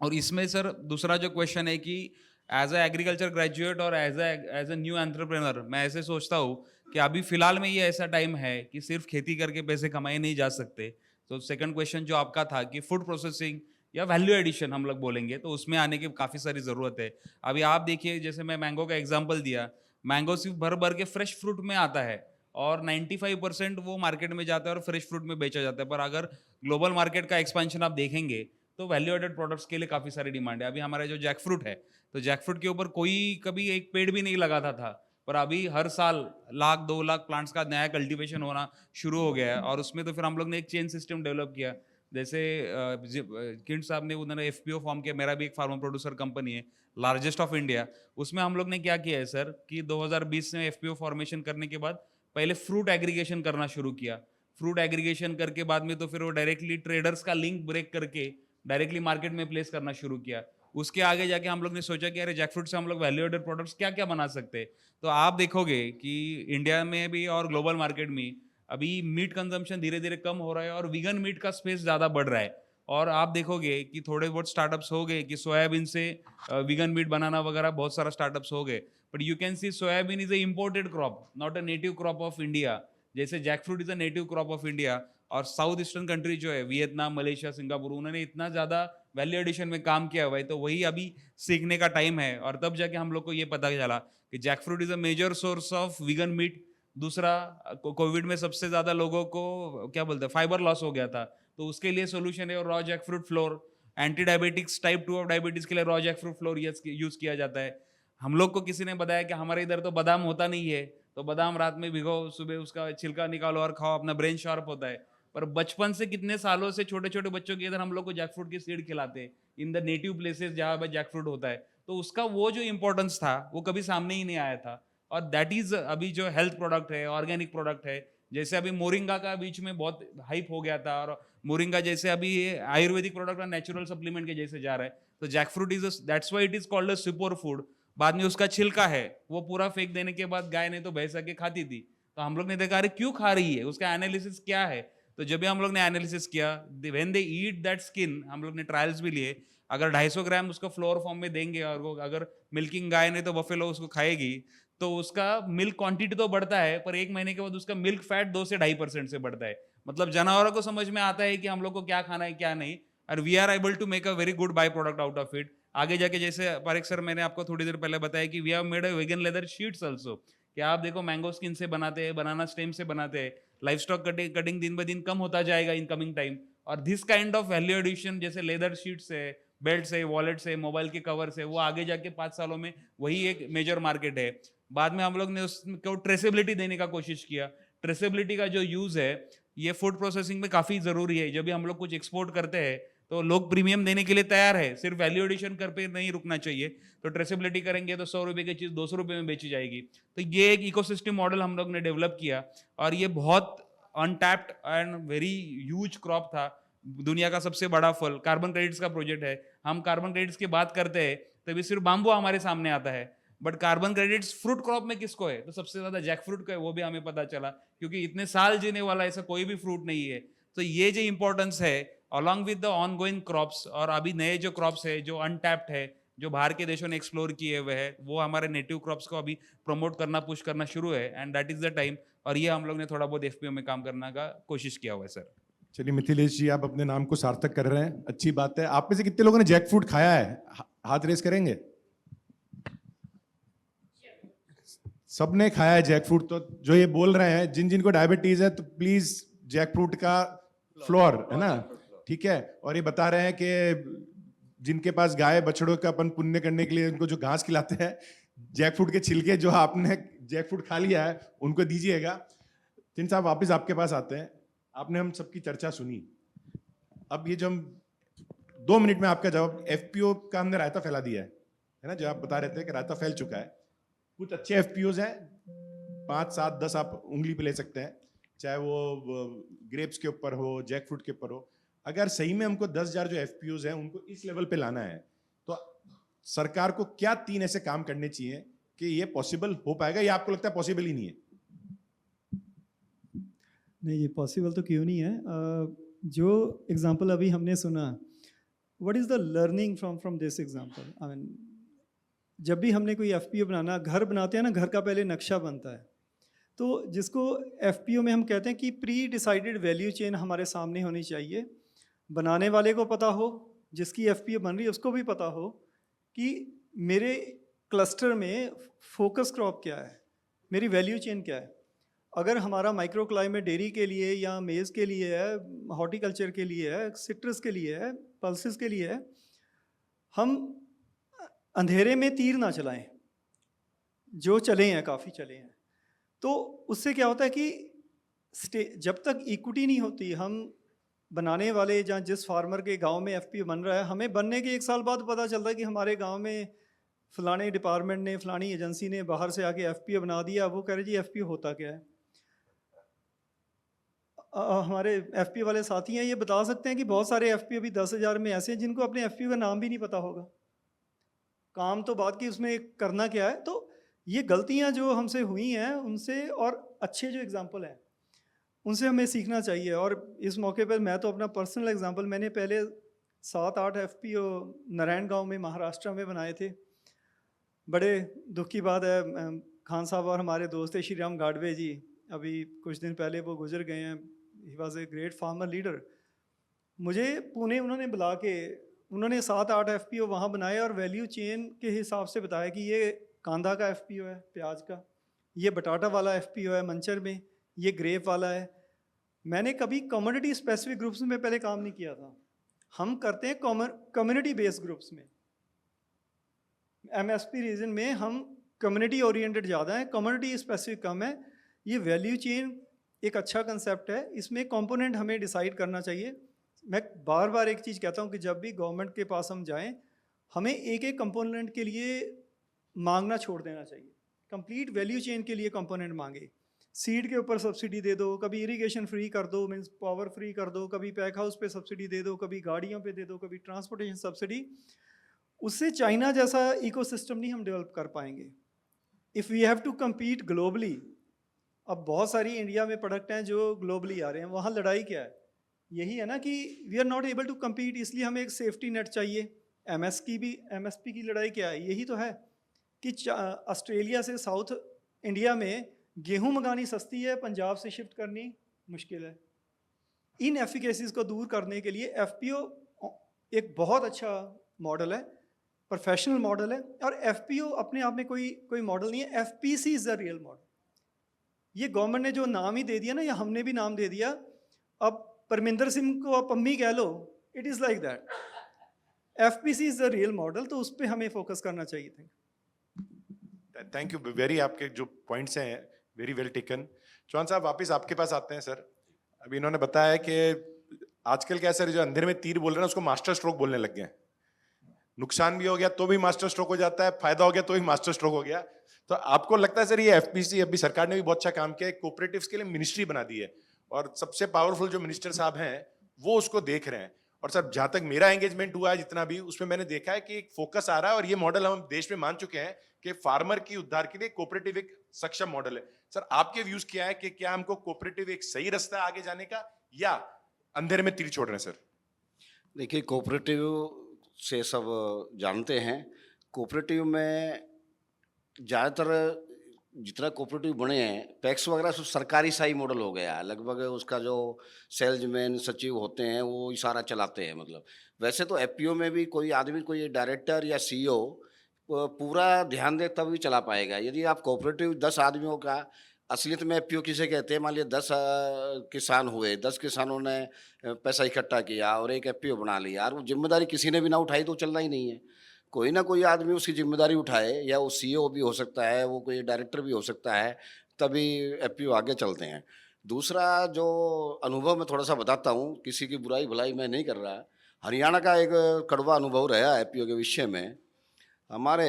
और इसमें सर दूसरा जो क्वेश्चन है कि एज अ एग्रीकल्चर ग्रेजुएट और एज अ न्यू एंटरप्रेनर मैं ऐसे सोचता हूँ कि अभी फिलहाल में ये ऐसा टाइम है कि सिर्फ खेती करके पैसे कमाए नहीं जा सकते। तो सेकंड क्वेश्चन जो आपका था कि फूड प्रोसेसिंग या वैल्यू एडिशन हम लोग बोलेंगे, तो उसमें आने की काफ़ी सारी ज़रूरत है। अभी आप देखिए, जैसे मैं मैंगो का एग्जांपल दिया, मैंगो सिर्फ भर भर के फ्रेश फ्रूट में आता है और 95% वो मार्केट में जाता है और फ्रेश फ्रूट में बेचा जाता है। पर अगर ग्लोबल मार्केट का एक्सपेंशन आप देखेंगे तो वैल्यू एडेड प्रोडक्ट्स के लिए काफ़ी सारी डिमांड है। अभी हमारा जो जैक फ्रूट है, तो जैक फ्रूट के ऊपर कोई कभी एक पेड़ भी नहीं लगाता था, पर अभी हर साल 1 लाख 2 लाख प्लांट्स का नया कल्टीवेशन होना शुरू हो गया है। और उसमें तो फिर हम लोग ने एक चेन सिस्टम डेवलप किया। जैसे किंड साहब ने उन्होंने एफपीओ फॉर्म किया, मेरा भी एक फार्मर प्रोड्यूसर कंपनी है, लार्जेस्ट ऑफ इंडिया। उसमें हम लोग ने क्या किया है सर कि 2020 में एफपीओ फॉर्मेशन करने के बाद पहले फ्रूट एग्रीगेशन करना शुरू किया। फ्रूट एग्रीगेशन करके बाद में तो फिर वो डायरेक्टली ट्रेडर्स का लिंक ब्रेक करके डायरेक्टली मार्केट में प्लेस करना शुरू किया। उसके आगे जाके हम लोग ने सोचा कि अरे जैकफ्रूट से हम लोग वैल्यू एडेड प्रोडक्ट्स क्या क्या बना सकते हैं। तो आप देखोगे कि इंडिया में भी और ग्लोबल मार्केट में अभी मीट कंजम्पशन धीरे धीरे कम हो रहा है और वीगन मीट का स्पेस ज़्यादा बढ़ रहा है। और आप देखोगे कि थोड़े बहुत स्टार्टअप्स हो गए कि सोयाबीन से वीगन मीट बनाना वगैरह, बहुत सारा स्टार्टअप्स हो गए। But you can see soybean is a imported crop, not a native crop of India. जैसे jackfruit is a native crop of India. और साउथ ईस्टर्न कंट्री जो है, वियतनाम, मलेशिया, सिंगापुर, उन्होंने इतना ज़्यादा वैल्यू एडिशन में काम किया हुआ है। तो वही अभी सीखने का टाइम है। और तब जाके हम लोग को ये पता चला कि jackfruit is a major source of vegan meat. दूसरा, कोविड में सबसे ज्यादा लोगों को क्या बोलते हैं, फाइबर लॉस हो गया था, तो उसके लिए सोल्यूशन है raw jackfruit floor. Anti diabetics, type 2 of diabetes के लिए रॉ जैकफ्रूट फ्लोर यूज किया जाता है। हम लोग को किसी ने बताया कि हमारे इधर तो बादाम होता नहीं है, तो बादाम रात में भिगो, सुबह उसका छिलका निकालो और खाओ, अपना ब्रेन शार्प होता है। पर बचपन से कितने सालों से छोटे छोटे बच्चों के इधर हम लोग को जैकफ्रूट की सीड खिलाते हैं इन द नेटिव प्लेसेस जहाँ पे जैकफ्रूट होता है। तो उसका वो जो इंपॉर्टेंस था वो कभी सामने ही नहीं आया था। और दैट इज अभी जो हेल्थ प्रोडक्ट है, ऑर्गेनिक प्रोडक्ट है। जैसे अभी मोरिंगा का बीच में बहुत हाइप हो गया था, और मोरिंगा जैसे अभी आयुर्वेदिक प्रोडक्ट और नेचुरल सप्लीमेंट के जैसे जा रहा है। तो jackfruit is, that's why it is called a super food. बाद में उसका छिलका है वो पूरा फेंक देने के बाद गाय ने तो भैंस के खाती थी, तो हम लोग ने देखा अरे क्यों खा रही है, उसका एनालिसिस क्या है। तो जब भी हम लोग ने एनालिसिस किया, when they eat that skin, हम लोग ने ट्रायल्स भी लिए, अगर 250 ग्राम उसको फ्लोर फॉर्म में देंगे और वो अगर मिल्किंग गाय ने तो बफेलो उसको खाएगी, तो उसका मिल्क क्वांटिटी तो बढ़ता है, पर 1 महीने के बाद उसका मिल्क फैट 2 से 2.5% से बढ़ता है। मतलब जानवरों को समझ में आता है कि हम लोग को क्या खाना है क्या नहीं, और we are able to make a very good byproduct out of it. आगे जाके जैसे पारिक सर मैंने आपको थोड़ी देर पहले बताया कि we have made a vegan leather sheets also, कि आप देखो मैंगो स्किन से बनाते हैं, बनाना स्टेम से बनाते हैं। लाइफ स्टॉक कटिंग दिन ब दिन कम होता जाएगा इन कमिंग टाइम। और this kind of value addition जैसे लेदर शीट्स है, बेल्ट है, वॉलेट्स है, मोबाइल के कवर्स है, वो आगे जाके 5 सालों में वही एक मेजर मार्केट है। बाद में हम लोग ने उसको ट्रेसेबिलिटी देने का कोशिश किया। ट्रेसेबिलिटी का जो यूज है ये फूड प्रोसेसिंग में काफी जरूरी है। जब भी हम लोग कुछ एक्सपोर्ट करते हैं तो लोग प्रीमियम देने के लिए तैयार है, सिर्फ वैल्यू एडिशन कर पे नहीं रुकना चाहिए। तो ट्रेसेबिलिटी करेंगे तो 100 रुपए की चीज 200 रुपए में बेची जाएगी। तो ये एक इकोसिस्टम मॉडल हम लोग ने डेवलप किया, और ये बहुत untapped and very huge crop था। दुनिया का सबसे बड़ा फल कार्बन क्रेडिट्स का प्रोजेक्ट है। हम कार्बन क्रेडिट्स की बात करते हैं तभी सिर्फ बाम्बू हमारे सामने आता है, but carbon credits fruit crop में किसको है, तो सबसे ज्यादा जैक फ्रूट का है। वो भी हमें पता चला, क्योंकि इतने साल जीने वाला ऐसा कोई भी फ्रूट नहीं है। तो ये जो इंपॉर्टेंस है along with the ongoing crops, और अभी नए जो क्रॉप्स है जो अनटैप्ड है, जो बाहर के देशों ने एक्सप्लोर किए हुए है, वो हमारे नेटिव क्रॉप्स को अभी प्रमोट करना, पुश करना शुरू है, and that is the time. और ये हम लोग ने थोड़ा बहुत एफपीओ में काम करने का कोशिश किया हुआ है सर। चलिए मिथिलेश जी, आप अपने नाम को सार्थक कर रहे हैं, अच्छी बात है। आप में से कितने लोगों ने जैक फ्रूट खाया है? हाथ रेस करेंगे। सबने खाया है जैक फ्रूट। तो जो ये बोल रहे हैं, जिन जिनको डायबिटीज है तो प्लीज जैक फ्रूट का फ्लोर है ना, ठीक है। और ये बता रहे हैं कि जिनके पास गाय बछड़ों का अपन पुण्य करने के लिए उनको जो घास खिलाते हैं, जैक फ्रूट के छिलके जो आपने जैक फ्रूट खा लिया है उनको दीजिएगा। तिन साहब वापस आपके पास आते हैं। आपने हम सबकी चर्चा सुनी। अब ये जो हम 2 मिनट में आपका जवाब, एफपीओ का हमने रायता फैला दिया है ना, जो आप बता रहे थे कि रायता फैल चुका है। कुछ अच्छे एफपीओज हैं, 5, 7, 10 आप उंगली पे ले सकते हैं, चाहे वो ग्रेप्स के ऊपर हो, जैक फ्रूट के ऊपर हो। अगर सही में हमको 10,000 जो एफपीओज हैं उनको इस लेवल पे लाना है, तो सरकार को क्या 3 ऐसे काम करने चाहिए कि ये पॉसिबल हो पाएगा, या आपको लगता है पॉसिबल ही नहीं है? नहीं, ये पॉसिबल तो क्यों नहीं है। जो एग्जांपल अभी हमने सुना, what is the learning from this example? I mean जब भी हमने कोई एफपीओ बनाना, घर बनाते हैं ना, घर का पहले नक्शा बनता है। तो जिसको एफपीओ में हम कहते हैं कि प्री डिसाइडेड वैल्यू चेन हमारे सामने होनी चाहिए। बनाने वाले को पता हो, जिसकी एफपीओ बन रही है उसको भी पता हो कि मेरे क्लस्टर में फोकस क्रॉप क्या है, मेरी वैल्यू चेन क्या है। अगर हमारा माइक्रो क्लाइमेट डेयरी के लिए या मेज़ के लिए है, हॉर्टिकल्चर के लिए है, सिट्रस के लिए है, पल्सेस के लिए है, हम अंधेरे में तीर ना चलाएं, जो चले हैं काफ़ी चले हैं। तो उससे क्या होता है कि जब तक इक्विटी नहीं होती, हम बनाने वाले जहाँ जिस फार्मर के गांव में एफपीओ बन रहा है, हमें बनने के 1 साल बाद पता चलता है कि हमारे गांव में फलाने डिपार्टमेंट ने, फलानी एजेंसी ने बाहर से आके एफपीओ बना दिया। वो कह रहे जी एफपीओ होता क्या है। हमारे एफपीओ वाले साथी हैं, ये बता सकते हैं कि बहुत सारे एफपीओ भी 10,000 में ऐसे हैं जिनको अपने एफपीओ का नाम भी नहीं पता होगा। काम तो बात की, उसमें करना क्या है। तो ये गलतियां जो हमसे हुई हैं उनसे, और अच्छे जो एग्जाम्पल हैं उनसे हमें सीखना चाहिए। और इस मौके पर मैं तो अपना पर्सनल एग्जांपल, मैंने पहले 7-8 एफपीओ नारायण गांव में महाराष्ट्र में बनाए थे। बड़े दुख की बात है, खान साहब और हमारे दोस्त थे श्री राम गाडवे जी, अभी कुछ दिन पहले वो गुजर गए हैं। He was a great farmer leader. मुझे पुणे उन्होंने बुला के, उन्होंने 7-8 एफपीओ वहाँ बनाए और वैल्यू चेन के हिसाब से बताया कि ये कांदा का एफपीओ है, प्याज का, ये बटाटा वाला एफपीओ है मंचर में, ये ग्रेप वाला है। मैंने कभी कम्युनिटी स्पेसिफिक ग्रुप्स में पहले काम नहीं किया था। हम करते हैं कम्युनिटी बेस्ड ग्रुप्स में। एमएसपी रीजन में हम कम्युनिटी ओरिएंटेड ज़्यादा है, कम्युनिटी स्पेसिफिक कम है। ये वैल्यू चेन एक अच्छा कंसेप्ट है, इसमें कंपोनेंट हमें डिसाइड करना चाहिए। मैं बार बार एक चीज़ कहता हूँ कि जब भी गवर्नमेंट के पास हम जाएं, हमें एक एक कंपोनेंट के लिए मांगना छोड़ देना चाहिए। कंप्लीट वैल्यू चेन के लिए कंपोनेंट मांगे। सीड के ऊपर सब्सिडी दे दो, कभी इरिगेशन फ्री कर दो, मीन्स पावर फ्री कर दो, कभी पैक हाउस पे सब्सिडी दे दो, कभी गाड़ियों पे दे दो, कभी ट्रांसपोर्टेशन सब्सिडी। उससे चाइना जैसा इकोसिस्टम नहीं हम डेवलप कर पाएंगे। If we have to compete globally, अब बहुत सारी इंडिया में प्रोडक्ट हैं जो ग्लोबली आ रहे हैं, वहाँ लड़ाई क्या है? यही है ना कि we are not able to compete, इसलिए हमें एक सेफ्टी नेट चाहिए। एमएसपी की लड़ाई क्या है? यही तो है कि ऑस्ट्रेलिया से साउथ इंडिया में गेहूं मंगानी सस्ती है, पंजाब से शिफ्ट करनी मुश्किल है। इन एफिकेसीज को दूर करने के लिए एफपीओ एक बहुत अच्छा मॉडल है, प्रोफेशनल मॉडल है। और एफपीओ अपने आप में कोई मॉडल नहीं है, FPC is the real model. ये गवर्नमेंट ने जो नाम ही दे दिया ना, या हमने भी नाम दे दिया, अब परमिंदर सिंह को आप पम्मी कह लो, it is like that. FPC is the real model, तो उस पर हमें फोकस करना चाहिए था। थैंक यू वेरी, आपके जो पॉइंट्स हैं वेरी वेल टेकन। चौहान साहब वापस आपके पास आते हैं सर। अभी इन्होंने बताया कि आजकल क्या सर, जो अंधेरे में तीर बोल रहे हैं उसको मास्टर स्ट्रोक बोलने लग गए हैं। नुकसान भी हो गया तो भी मास्टर स्ट्रोक हो जाता है, फायदा हो गया तो भी मास्टर स्ट्रोक हो गया। तो आपको लगता है सर ये एफपीसी, अभी सरकार ने भी बहुत अच्छा काम किया है, कोऑपरेटिव्स के लिए मिनिस्ट्री बना दी है और सबसे पावरफुल जो मिनिस्टर साहब हैं वो उसको देख रहे हैं। और सर जहां तक मेरा एंगेजमेंट हुआ है जितना भी, उसमें मैंने देखा है कि एक फोकस आ रहा है और ये मॉडल हम देश में मान चुके हैं कि फार्मर की उद्धार के लिए कोऑपरेटिव एक सक्षम मॉडल है। सर आपके व्यूज क्या है कि क्या हमको कोऑपरेटिव एक सही रास्ता है आगे जाने का, या अंधेरे में तीर छोड़ रहे हैं सर? देखिए, कोऑपरेटिव से सब जानते हैं। कोऑपरेटिव में ज़्यादातर जितना कोऑपरेटिव बने हैं, पैक्स वगैरह सब सरकारी सा ही मॉडल हो गया है। लगभग उसका जो सेल्समैन सचिव होते हैं वो इशारा चलाते हैं। मतलब वैसे तो एफपीओ में भी कोई आदमी, कोई डायरेक्टर या सीईओ पूरा ध्यान दे तब भी चला पाएगा। यदि आप कोऑपरेटिव 10 आदमियों का, असलियत में एफपीओ किसे कहते हैं, मान लिया 10 किसान हुए, 10 किसानों ने पैसा इकट्ठा किया और एक एफपीओ बना लिया, और वो जिम्मेदारी किसी ने भी ना उठाई तो चलना ही नहीं है। कोई ना कोई आदमी उसकी जिम्मेदारी उठाए, या वो सीईओ भी हो सकता है, वो कोई डायरेक्टर भी हो सकता है, तभी एफपीओ आगे चलते हैं। दूसरा जो अनुभव मैं थोड़ा सा बताता हूँ, किसी की बुराई भलाई मैं नहीं कर रहा। हरियाणा का एक कड़वा अनुभव रहा एफपीओ के विषय में। हमारे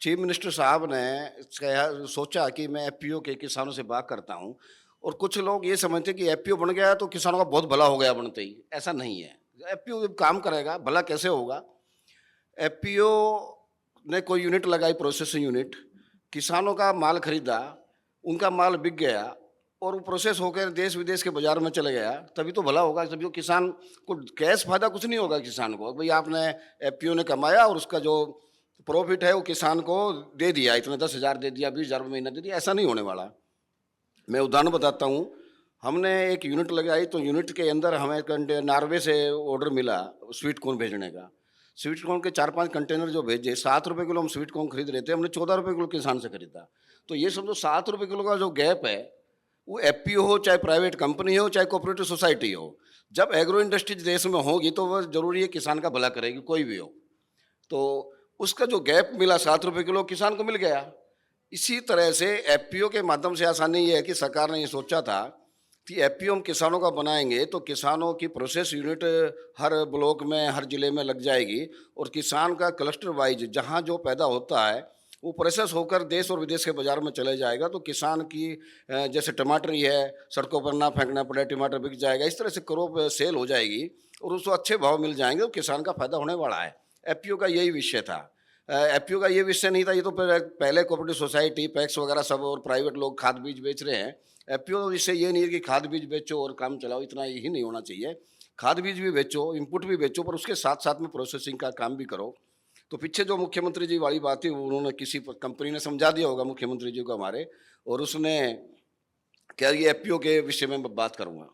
चीफ मिनिस्टर साहब ने सोचा कि मैं एफपीओ के किसानों से बात करता हूँ, और कुछ लोग ये समझते कि एफपीओ बन गया तो किसानों का बहुत भला हो गया बनते ही। ऐसा नहीं है। एफपीओ जब काम करेगा, भला कैसे होगा? एफपीओ ने कोई यूनिट लगाई, प्रोसेसिंग यूनिट, किसानों का माल खरीदा, उनका माल बिक गया और वो प्रोसेस होकर देश विदेश के बाजार में चले गया, तभी तो भला होगा। तभी तो किसान को कैश फायदा कुछ नहीं होगा किसान को। भाई आपने एफपीओ ने कमाया और उसका जो प्रॉफिट है वो किसान को दे दिया, इतने 10,000 दे दिया, 20,000 महीना दे दिया, ऐसा नहीं होने वाला। मैं उदाहरण बताता हूँ। हमने एक यूनिट लगाई तो यूनिट के अंदर हमें नॉर्वे से ऑर्डर मिला स्वीट कॉर्न भेजने का। स्वीट कॉर्न के 4-5 कंटेनर जो भेजे, 7 रुपये किलो हम स्वीट कॉर्न खरीद रहे थे, हमने 14 रुपये किलो किसान से खरीदा। तो ये समझो 7 रुपये किलो का जो गैप है, वो एफपीओ हो, चाहे प्राइवेट कंपनी हो, चाहे कोऑपरेटिव सोसाइटी हो, जब एग्रो इंडस्ट्रीज देश में होगी तो वह जरूरी है किसान का भला करेगी, कोई भी हो। तो उसका जो गैप मिला 7 रुपये किलो, किसान को मिल गया। इसी तरह से एफपीओ के माध्यम से आसानी ये है कि सरकार ने ये सोचा था कि एफपीओ हम किसानों का बनाएंगे तो किसानों की प्रोसेस यूनिट हर ब्लॉक में, हर जिले में लग जाएगी, और किसान का क्लस्टर वाइज जहाँ जो पैदा होता है वो प्रोसेस होकर देश और विदेश के बाजार में चले जाएगा। तो किसान की जैसे टमाटर ही है, सड़कों पर ना फेंकना पड़े, टमाटर बिक जाएगा, इस तरह से क्रॉप सेल हो जाएगी और उसको अच्छे भाव मिल जाएंगे, तो किसान का फायदा होने वाला है। एफपीओ का यही विषय था। एफपीओ का ये विषय नहीं था, ये तो पहले कोऑपरेटिव सोसाइटी, पैक्स वगैरह सब और प्राइवेट लोग खाद बीज बेच रहे हैं। एफपीओ का विषय ये नहीं है कि खाद बीज बेचो और काम चलाओ, इतना ही नहीं होना चाहिए। खाद बीज भी बेचो, इनपुट भी बेचो, पर उसके साथ साथ में प्रोसेसिंग का काम भी करो। तो पीछे जो मुख्यमंत्री जी वाली बात थी, उन्होंने किसी कंपनी ने समझा दिया होगा मुख्यमंत्री जी को हमारे, और उसने क्या, ये एफपीओ के विषय में बात करूँगा।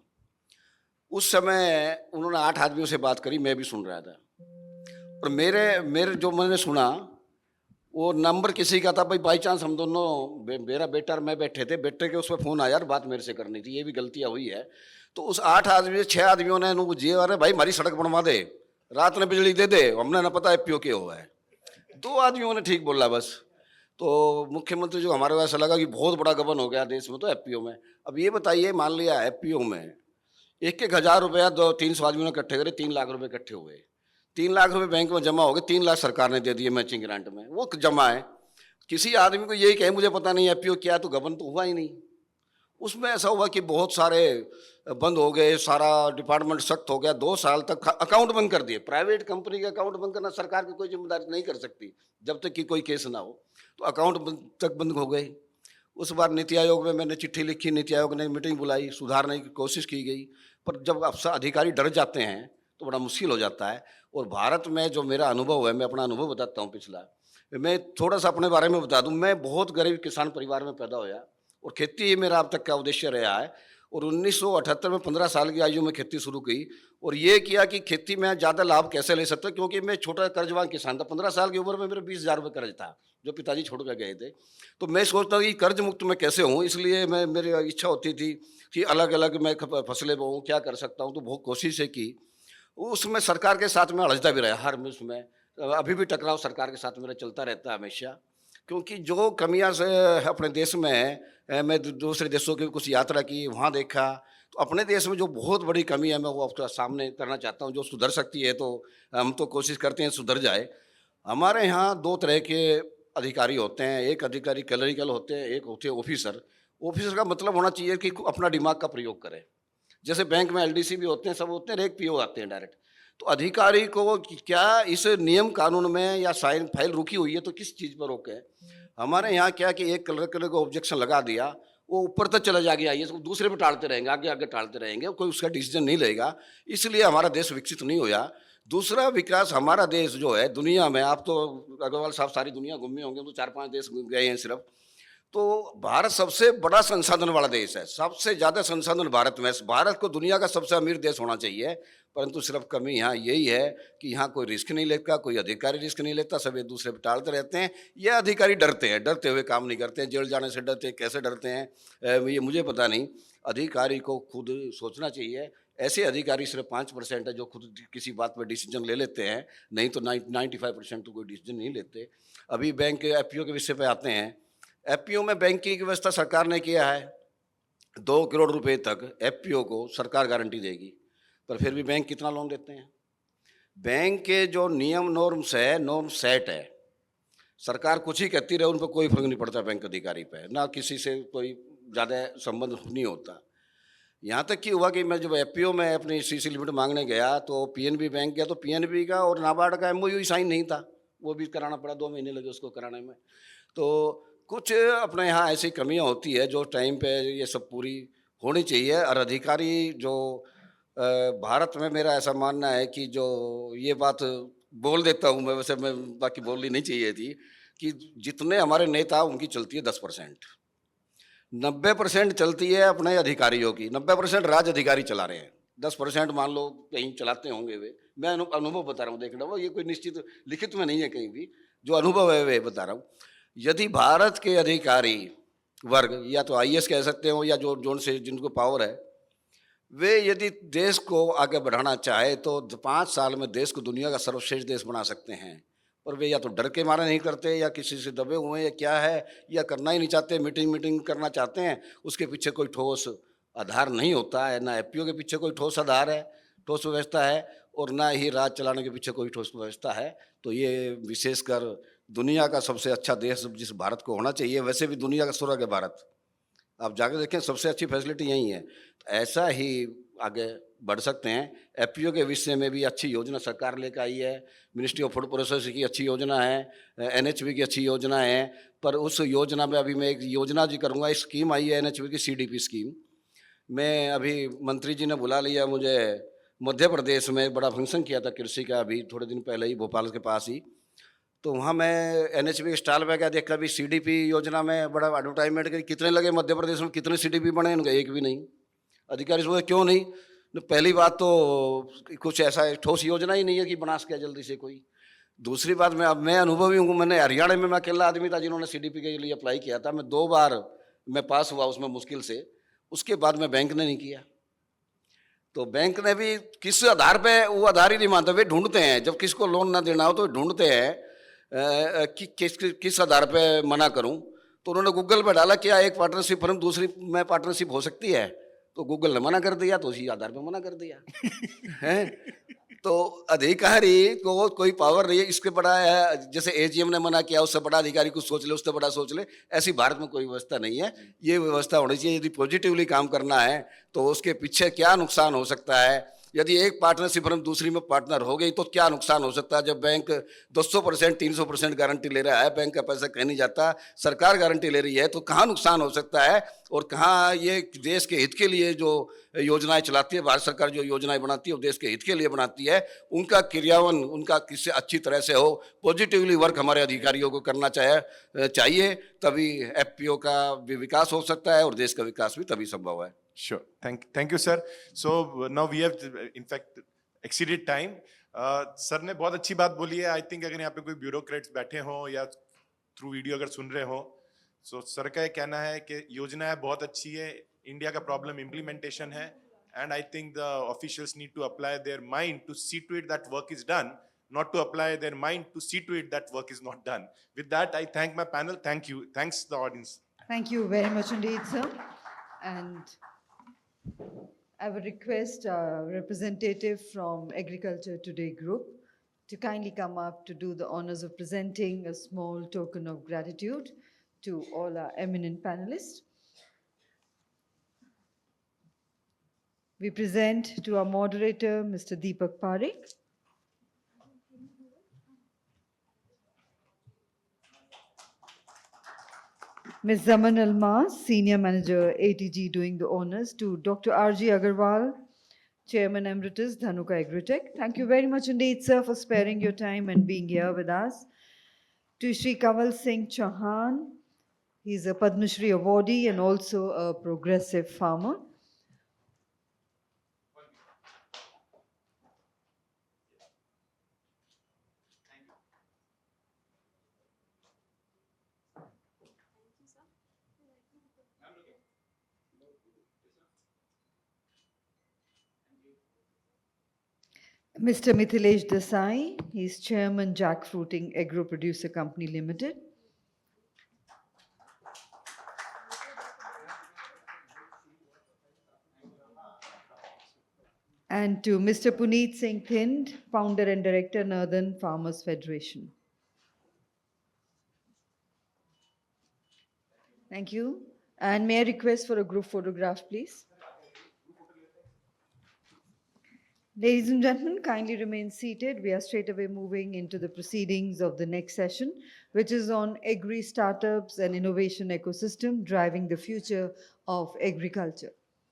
उस समय उन्होंने 8 आदमियों से बात करी, मैं भी सुन रहा था, और मेरे जो मैंने सुना वो नंबर किसी का था, भाई बाई चांस हम दोनों, मेरा बेटा और मैं बैठे थे, बेटे के उस पर फ़ोन आया, बात मेरे से करनी थी, ये भी गलतियाँ हुई है। तो उस 8 आदमी में 6 आदमियों ने जी अरे भाई हमारी सड़क बनवा दे, रात में बिजली दे दे, हमने ना पता एफपीओ क्या हुआ है। 2 आदमियों ने ठीक बोला बस। तो मुख्यमंत्री जो हमारे को ऐसा लगा कि बहुत बड़ा गबन हो गया देश में तो एफपीओ में। अब ये बताइए, मान लिया एफपीओ में 1-1 हज़ार रुपया 200-300 आदमियों ने इकट्ठे करे, 3 लाख रुपए इकट्ठे हुए। 3 लाख रुपए बैंक में जमा हो गए, 3 लाख सरकार ने दे दिए मैचिंग ग्रांट में, वो जमा है। किसी आदमी को यही कहे मुझे पता नहीं एफपीओ क्या है, तो गबन तो हुआ ही नहीं। उसमें ऐसा हुआ कि बहुत सारे बंद हो गए, सारा डिपार्टमेंट सख्त हो गया, 2 साल तक अकाउंट बंद कर दिए। प्राइवेट कंपनी का अकाउंट बंद करना सरकार की कोई जिम्मेदारी नहीं कर सकती जब तक कि कोई केस ना हो, तो अकाउंट तक बंद हो गए। उस बार नीति आयोग में मैंने चिट्ठी लिखी, नीति आयोग ने मीटिंग बुलाई, सुधारने की कोशिश की गई, पर जब अफसर अधिकारी डर जाते हैं तो बड़ा मुश्किल हो जाता है। और भारत में जो मेरा अनुभव है, मैं अपना अनुभव बताता हूँ पिछला, मैं थोड़ा सा अपने बारे में बता दूँ। मैं बहुत गरीब किसान परिवार में पैदा होया और खेती ही मेरा अब तक का उद्देश्य रहा है। और 1978 में 15 साल की आयु में खेती शुरू की और ये किया कि खेती में ज़्यादा लाभ कैसे ले सकते, क्योंकि मैं छोटा कर्जवान किसान था। 15 साल की उम्र में मेरे 20,000 रुपये कर्ज था जो पिताजी छोड़ कर गए थे। तो मैं सोचता था कि कर्ज मुक्त में कैसे हूँ, इसलिए मेरी इच्छा होती थी कि अलग अलग मैं फसलें बोऊँ, क्या कर सकता हूँ। तो बहुत कोशिशें की, उसमें सरकार के साथ में अड़चता भी रहा हर उसमें, अभी भी टकराव सरकार के साथ मेरा चलता रहता है हमेशा। क्योंकि जो कमियां से अपने देश में है, मैं दूसरे देशों की कुछ यात्रा की, वहाँ देखा, तो अपने देश में जो बहुत बड़ी कमी है मैं वो आपके सामने करना चाहता हूँ। जो सुधर सकती है तो हम तो कोशिश करते हैं सुधर जाए। हमारे यहाँ 2 तरह के अधिकारी होते हैं, एक अधिकारी क्लरिकल होते हैं, एक होते हैं ऑफिसर। ऑफिसर का मतलब होना चाहिए कि अपना दिमाग का प्रयोग करें। जैसे बैंक में एलडीसी भी होते हैं, सब होते हैं, एक पीओ आते हैं डायरेक्ट। तो अधिकारी को क्या इस नियम कानून में या साइन फाइल रुकी हुई है तो किस चीज़ पर रोके। हमारे यहाँ क्या कि एक क्लर्क को ऑब्जेक्शन लगा दिया, वो ऊपर तक चला जा गया, ये दूसरे पे टालते रहेंगे, आगे आगे टालते रहेंगे, कोई उसका डिसीजन नहीं लेगा। इसलिए हमारा देश विकसित नहीं होया। दूसरा विकास, हमारा देश जो है दुनिया में, आप तो अग्रवाल साहब सारी दुनिया घूमे होंगे, तो 4-5 देश गए हैं सिर्फ। तो भारत सबसे बड़ा संसाधन वाला देश है, सबसे ज़्यादा संसाधन भारत में। भारत को दुनिया का सबसे अमीर देश होना चाहिए, परंतु सिर्फ कमी यहाँ यही है कि यहाँ कोई रिस्क नहीं लेता, कोई अधिकारी रिस्क नहीं लेता, सब एक दूसरे पर टालते रहते हैं। ये अधिकारी डरते हैं, डरते हुए काम नहीं करते हैं, जेल जाने से डरते हैं, कैसे डरते हैं ये मुझे पता नहीं। अधिकारी को खुद सोचना चाहिए। ऐसे अधिकारी सिर्फ 5% है जो खुद किसी बात पर डिसीजन ले लेते हैं, नहीं तो 95% तो कोई डिसीजन नहीं लेते। अभी बैंक एफपीओ के विषय पर आते हैं। एफपीओ में बैंकिंग की व्यवस्था सरकार ने किया है, 2 करोड़ रुपए तक एफपीओ को सरकार गारंटी देगी, पर फिर भी बैंक कितना लोन देते हैं। बैंक के जो नियम नॉर्म्स है, नॉर्म सेट है, सरकार कुछ ही कहती रहे, उन पर कोई फर्क नहीं पड़ता बैंक अधिकारी पे, ना किसी से कोई ज़्यादा संबंध नहीं होता। यहाँ तक कि हुआ कि मैं जब एफपीओ में अपनी सीसी लिमिट मांगने गया तो पीएनबी बैंक गया, तो पीएनबी का और नाबार्ड का एमओयू ही साइन नहीं था, वो भी कराना पड़ा, 2 महीने लगे उसको कराने में। तो कुछ अपने यहाँ ऐसी कमियां होती है जो टाइम पे ये सब पूरी होनी चाहिए। और अधिकारी जो भारत में, मेरा ऐसा मानना है कि जो ये बात बोल देता हूँ मैं, वैसे मैं बाकी बोलनी नहीं चाहिए थी, कि जितने हमारे नेता उनकी चलती है 10%, 90% चलती है अपने अधिकारियों की, 90% राज्य अधिकारी चला रहे हैं, 10% मान लो कहीं चलाते होंगे वे। मैं अनुभव बता रहा हूँ, देख रहा हूँ, ये कोई निश्चित लिखित में नहीं है कहीं भी, जो अनुभव है वे बता रहा हूँ। यदि भारत के अधिकारी वर्ग, या तो आईएएस कह सकते हो या जो से जिनको पावर है, वे यदि देश को आगे बढ़ाना चाहे तो 5 साल में देश को दुनिया का सर्वश्रेष्ठ देश बना सकते हैं। पर वे या तो डर के मारे नहीं करते, या किसी से दबे हुए हैं, या क्या है, या करना ही नहीं चाहते, मीटिंग करना चाहते हैं, उसके पीछे कोई ठोस आधार नहीं होता है। ना एफपीओ के पीछे कोई ठोस आधार है, ठोस व्यवस्था है, और ना ही राज चलाने के पीछे कोई ठोस व्यवस्था है। तो ये विशेषकर दुनिया का सबसे अच्छा देश जिस भारत को होना चाहिए, वैसे भी दुनिया का स्वर्ग है भारत। आप जाकर देखें, सबसे अच्छी फैसिलिटी यही है। तो ऐसा ही आगे बढ़ सकते हैं। एफपीओ के विषय में भी अच्छी योजना सरकार लेकर आई है, मिनिस्ट्री ऑफ फूड प्रोसेसिंग की अच्छी योजना है, एनएचबी की अच्छी योजना है। पर उस योजना में अभी मैं एक योजना जी करूँगा, एक स्कीम आई है एनएचबी की, सीडीपी स्कीम। मैं अभी मंत्री जी ने बुला लिया मुझे, मध्य प्रदेश में एक बड़ा फंक्शन किया था कृषि का, अभी थोड़े दिन पहले ही, भोपाल के पास ही। तो वहाँ मैं एनएचबी के स्टॉल पे क्या देखा, अभी सीडीपी योजना में बड़ा एडवर्टाइजमेंट करी, कितने लगे मध्य प्रदेश में, कितने सीडीपी बने, उनका एक भी नहीं। अधिकारी सोचे क्यों नहीं, तो पहली बात तो कुछ ऐसा ठोस योजना ही नहीं है कि बना सके जल्दी से कोई। दूसरी बात, मैं अनुभवी हूँ, मैंने हरियाणा में, मैं अकेला आदमी था जिन्होंने सीडीपी के लिए अप्लाई किया था। मैं 2 बार मैं पास हुआ उसमें मुश्किल से, उसके बाद में बैंक ने नहीं किया। तो बैंक ने भी किस आधार पे, वो आधार ही नहीं मानते, वे ढूंढते हैं जब किसको लोन ना देना हो तो ढूंढते हैं कि किस आधार पे मना करूं। तो उन्होंने गूगल पे डाला क्या एक पार्टनरशिप फर्म दूसरी में पार्टनरशिप हो सकती है, तो गूगल ने मना कर दिया, तो उसी आधार पे मना कर दिया है। तो अधिकारी को कोई पावर नहीं है, इसके बड़ा है, जैसे एजीएम ने मना किया, उससे बड़ा अधिकारी कुछ सोच ले, उससे बड़ा सोच ले, ऐसी भारत में कोई व्यवस्था नहीं है। ये व्यवस्था होनी चाहिए। यदि पॉजिटिवली काम करना है तो उसके पीछे क्या नुकसान हो सकता है, यदि एक पार्टनरशिप फर्म दूसरी में पार्टनर हो गई तो क्या नुकसान हो सकता है। जब बैंक 200% 300% गारंटी ले रहा है, बैंक का पैसा कहीं नहीं जाता, सरकार गारंटी ले रही है, तो कहाँ नुकसान हो सकता है। और कहाँ ये देश के हित के लिए जो योजनाएं चलाती है भारत सरकार, जो योजनाएं बनाती है वो देश के हित के लिए बनाती है, उनका क्रियान्वयन उनका किससे अच्छी तरह से हो, पॉजिटिवली वर्क हमारे अधिकारियों को करना चाहिए, तभी एफपीओ का भी विकास हो सकता है और देश का विकास भी तभी संभव है। Sure. Thank you, sir. So now we have, in fact, exceeded time. Sir ने बहुत अच्छी बात बोली है। आई थिंक अगर यहाँ पे कोई ब्यूरोक्रेट्स बैठे हों या थ्रू वीडियो अगर सुन रहे हो, सो सर का ये कहना है कि योजना बहुत अच्छी है, इंडिया का प्रॉब्लम इम्प्लीमेंटेशन है, and I think the officials need to apply their mind to see to it that work is done, not to apply their mind to see to it that work is not done. With that, I thank my panel. Thank you. Thanks the audience. Thank you very much indeed, sir. And I would request a representative from Agriculture Today Group to kindly come up to do the honors of presenting a small token of gratitude to all our eminent panelists. We present to our moderator, Mr. Deepak Parekh. Ms. Zaman Almas, Senior Manager, ATG, doing the honors, to Dr. R.G. Agarwal, Chairman Emeritus, Dhanuka Agritech. Thank you very much indeed, sir, for sparing your time and being here with us. To Shri Kamal Singh Chauhan, he's a Padma Shri awardee and also a progressive farmer. Mr. Mithilesh Desai, he's Chairman Jackfruiting Agro Producer Company Limited. And to Mr. Puneet Singh Thind, Founder and Director, Northern Farmers Federation. Thank you. And may I request for a group photograph, please? Ladies and gentlemen, kindly remain seated. We are straight away moving into the proceedings of the next session, which is on agri startups and innovation ecosystem driving the future of agriculture.